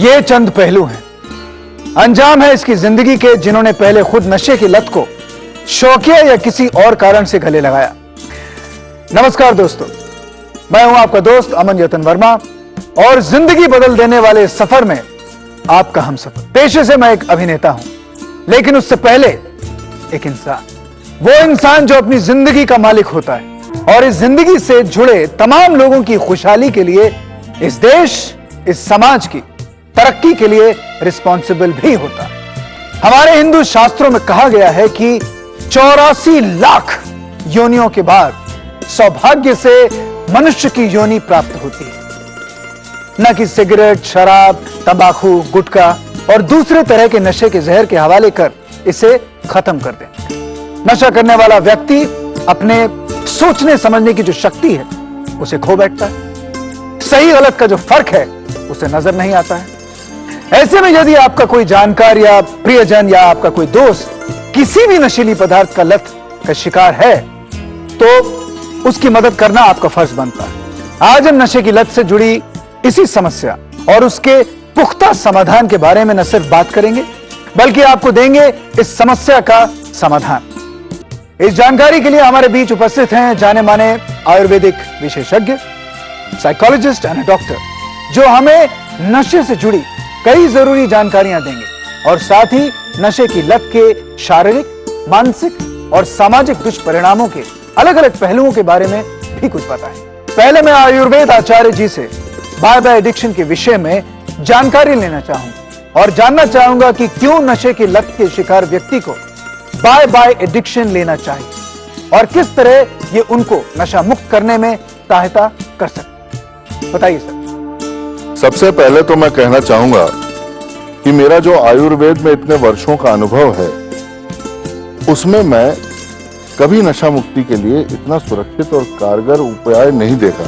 ये चंद पहलू हैं, अंजाम है इसकी जिंदगी के जिन्होंने पहले खुद नशे की लत को शौकिया या किसी और कारण से गले लगाया। नमस्कार दोस्तों, मैं हूं आपका दोस्त अमन यतन वर्मा और जिंदगी बदल देने वाले सफर में आपका हमसफर। पेशे से मैं एक अभिनेता हूं, लेकिन उससे पहले एक इंसान, वो इंसान जो अपनी जिंदगी का मालिक होता है और इस जिंदगी से जुड़े तमाम लोगों की खुशहाली के लिए, इस देश, इस समाज की तरक्की के लिए रिस्पॉन्सिबल भी होता है। हमारे हिंदू शास्त्रों में कहा गया है कि 84 लाख योनियों के बाद सौभाग्य से मनुष्य की योनि प्राप्त होती है, न कि सिगरेट, शराब, तंबाकू, गुटखा और दूसरे तरह के नशे के जहर के हवाले कर इसे खत्म कर दें। नशा करने वाला व्यक्ति अपने सोचने समझने की जो शक्ति है उसे खो बैठता है, सही गलत का जो फर्क है उसे नजर नहीं आता है। ऐसे में यदि आपका कोई जानकार या प्रियजन या आपका कोई दोस्त किसी भी नशीली पदार्थ का लत का शिकार है तो उसकी मदद करना आपका फर्ज बनता है। आज हम नशे की लत से जुड़ी इसी समस्या और उसके पुख्ता समाधान के बारे में न सिर्फ बात करेंगे बल्कि आपको देंगे इस समस्या का समाधान। इस जानकारी के लिए हमारे बीच उपस्थित हैं जाने माने आयुर्वेदिक विशेषज्ञ, साइकोलॉजिस्ट एंड डॉक्टर, जो हमें नशे से जुड़ी कई जरूरी जानकारियां देंगे और साथ ही नशे की लत के शारीरिक, मानसिक और सामाजिक दुष्परिणामों के अलग अलग पहलुओं के बारे में भी कुछ बताएं। पहले मैं आयुर्वेद आचार्य जी से बाय बाय एडिक्शन के विषय में जानकारी लेना चाहूंगा और जानना चाहूंगा कि क्यों नशे की लत के शिकार व्यक्ति को बाय बाय एडिक्शन लेना चाहिए और किस तरह ये उनको नशा मुक्त करने में सहायता कर सकते। बताइए सर। सबसे पहले तो मैं कहना चाहूंगा कि मेरा जो आयुर्वेद में इतने वर्षों का अनुभव है उसमें मैं कभी नशा मुक्ति के लिए इतना सुरक्षित और कारगर उपाय नहीं देखा।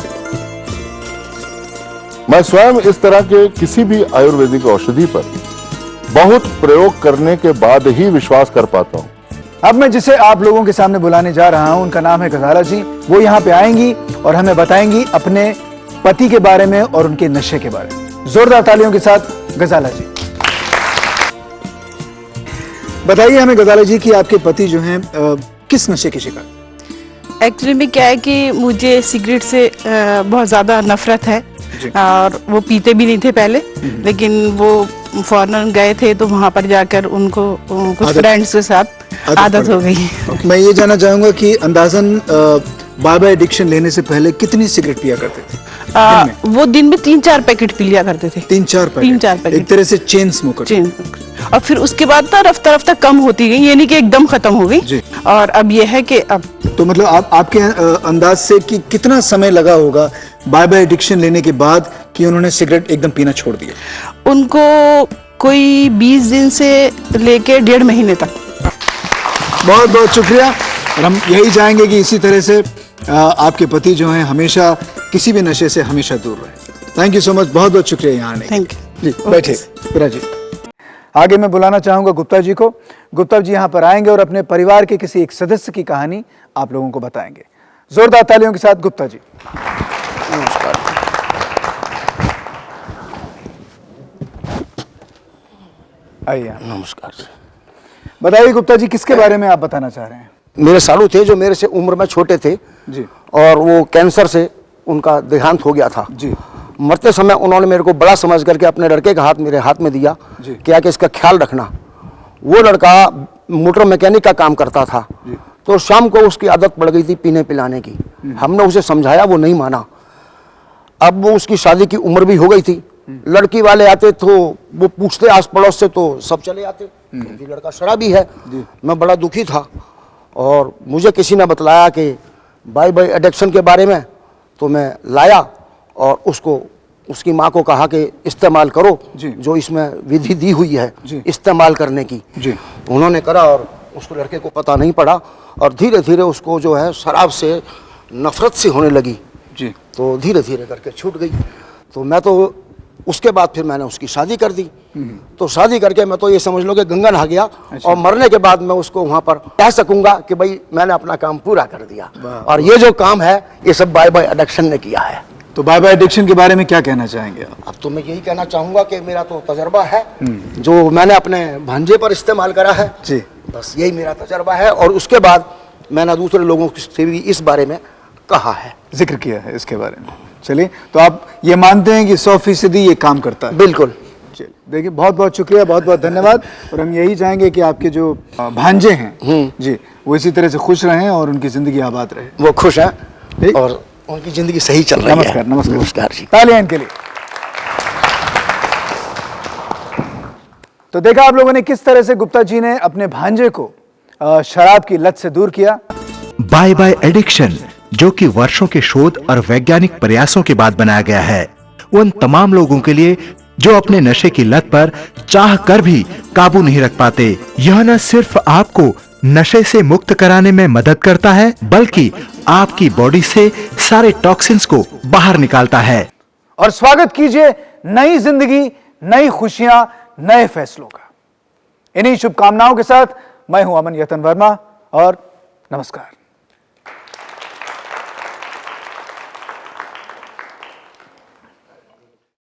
मैं स्वयं इस तरह के किसी भी आयुर्वेदिक औषधि पर बहुत प्रयोग करने के बाद ही विश्वास कर पाता हूं। अब मैं जिसे आप लोगों के सामने बुलाने जा रहा हूं उनका नाम है गजाला जी। वो यहाँ पे आएंगी और हमें बताएंगी अपने पति के बारे में और उनके नशे के बारे में। जोरदार तालियों के साथ गजाला जी। बताइए हमें गजाला जी कि आपके पति जो हैं किस नशे के शिकार? एक्चुअली में क्या है कि मुझे सिगरेट से बहुत ज़्यादा नफरत है और वो पीते भी नहीं थे पहले, लेकिन वो फॉरेन गए थे तो वहाँ पर जाकर उनको कुछ फ्रेंड्स के साथ आदत हो गई। मैं ये जानना चाहूंगा कि अंदाजन बाय बाय एडिक्शन लेने से पहले कितनी सिगरेट पिया करते थे? वो दिन में 3-4 पैकेट पी लिया करते थे। 3-4 पैकेट, एक तरह से चेन स्मोकर। और फिर उसके बाद ना रफ्ता रफ्ता कम होती गई, ये नहीं कि एकदम खत्म हो गई। और अब ये है कि अब तो मतलब आपके अंदाज से कि कितना समय लगा होगा बाय बाय एडिक्शन लेने के बाद कि उन्होंने सिगरेट एकदम पीना छोड़ दिया? उनको कोई 20 दिन से लेके 1.5 महीने तक। बहुत बहुत शुक्रिया। और हम यही चाहेंगे कि इसी तरह से आपके पति जो हैं हमेशा किसी भी नशे से हमेशा दूर रहे। थैंक यू सो मच, बहुत बहुत शुक्रिया यहाँ आने। थैंक यू जी। बैठे विराज जी। आगे मैं बुलाना चाहूंगा गुप्ता जी को। गुप्ता जी यहाँ पर आएंगे और अपने परिवार के किसी एक सदस्य की कहानी आप लोगों को बताएंगे। जोरदार तालियों के साथ गुप्ता जी। नमस्कार। आइए। नमस्कार। बताइए गुप्ता जी, किसके बारे में आप बताना चाह रहे हैं? मेरे सालू थे जो मेरे से उम्र में छोटे थे जी, और वो कैंसर से उनका देहांत हो गया था जी। मरते समय उन्होंने मेरे को बड़ा समझ करके अपने लड़के का हाथ मेरे हाथ में दिया, क्या कि इसका ख्याल रखना। वो लड़का मोटर मैकेनिक का काम करता था, तो शाम को उसकी आदत पड़ गई थी पीने पिलाने की। हमने उसे समझाया, वो नहीं माना। अब वो उसकी शादी की उम्र भी हो गई थी। लड़की वाले आते तो वो पूछते आस पड़ोस से, तो सब चले आते क्योंकि लड़का शराबी है। मैं बड़ा दुखी था और मुझे किसी ने बतलाया कि बाय बाय एडिक्शन के बारे में, तो मैं लाया और उसको उसकी माँ को कहा कि इस्तेमाल करो जो इसमें विधि दी हुई है इस्तेमाल करने की। उन्होंने करा और उसको लड़के को पता नहीं पड़ा और धीरे धीरे उसको जो है शराब से नफरत सी होने लगी जी। तो धीरे धीरे करके छूट गई। तो मैं तो उसके बाद फिर मैंने उसकी शादी कर दी। तो शादी करके मैं तो ये समझ लो कि गंगा नहा गया। और मरने के बाद मैं उसको वहाँ पर कह सकूंगा कि भाई मैंने अपना काम पूरा कर दिया। और ये जो काम है ये सब बाय बाय एडिक्शन ने किया है। तो बाय बाय एडिक्शन के बारे में क्या कहना चाहेंगे आप? अब तो मैं यही कहना चाहूंगा कि मेरा तो तजर्बा है जो मैंने अपने भांजे पर इस्तेमाल करा है जी। बस यही मेरा तजर्बा है, और उसके बाद मैंने दूसरे लोगों से भी इस बारे में कहा है, जिक्र किया है इसके बारे में। चलिए, तो आप ये मानते हैं कि 100% ये काम करता है? बिल्कुल। चलिए, देखिए, बहुत बहुत शुक्रिया, बहुत बहुत धन्यवाद। और हम यही चाहेंगे कि आपके जो भांजे हैं जी, वो इसी तरह से खुश रहें और उनकी जिंदगी आबाद रहे। वो खुश हैं ठीक। और उनकी जिंदगी सही चल रही है। नमस्कार, नमस्कार, नमस्कार जी। तालियां इनके लिए। तो देखा आप लोगों ने किस तरह से गुप्ता जी ने अपने भांजे को शराब की लत से दूर किया। बाय बाय एडिक्शन, जो कि वर्षों के शोध और वैज्ञानिक प्रयासों के बाद बनाया गया है, उन तमाम लोगों के लिए जो अपने नशे की लत पर चाह कर भी काबू नहीं रख पाते। यह न सिर्फ आपको नशे से मुक्त कराने में मदद करता है, बल्कि आपकी बॉडी से सारे टॉक्सिन्स को बाहर निकालता है। और स्वागत कीजिए नई जिंदगी, नई खुशियां, नए फैसलों का। इन्हीं शुभकामनाओं के साथ मैं हूं अमन यतन वर्मा और नमस्कार।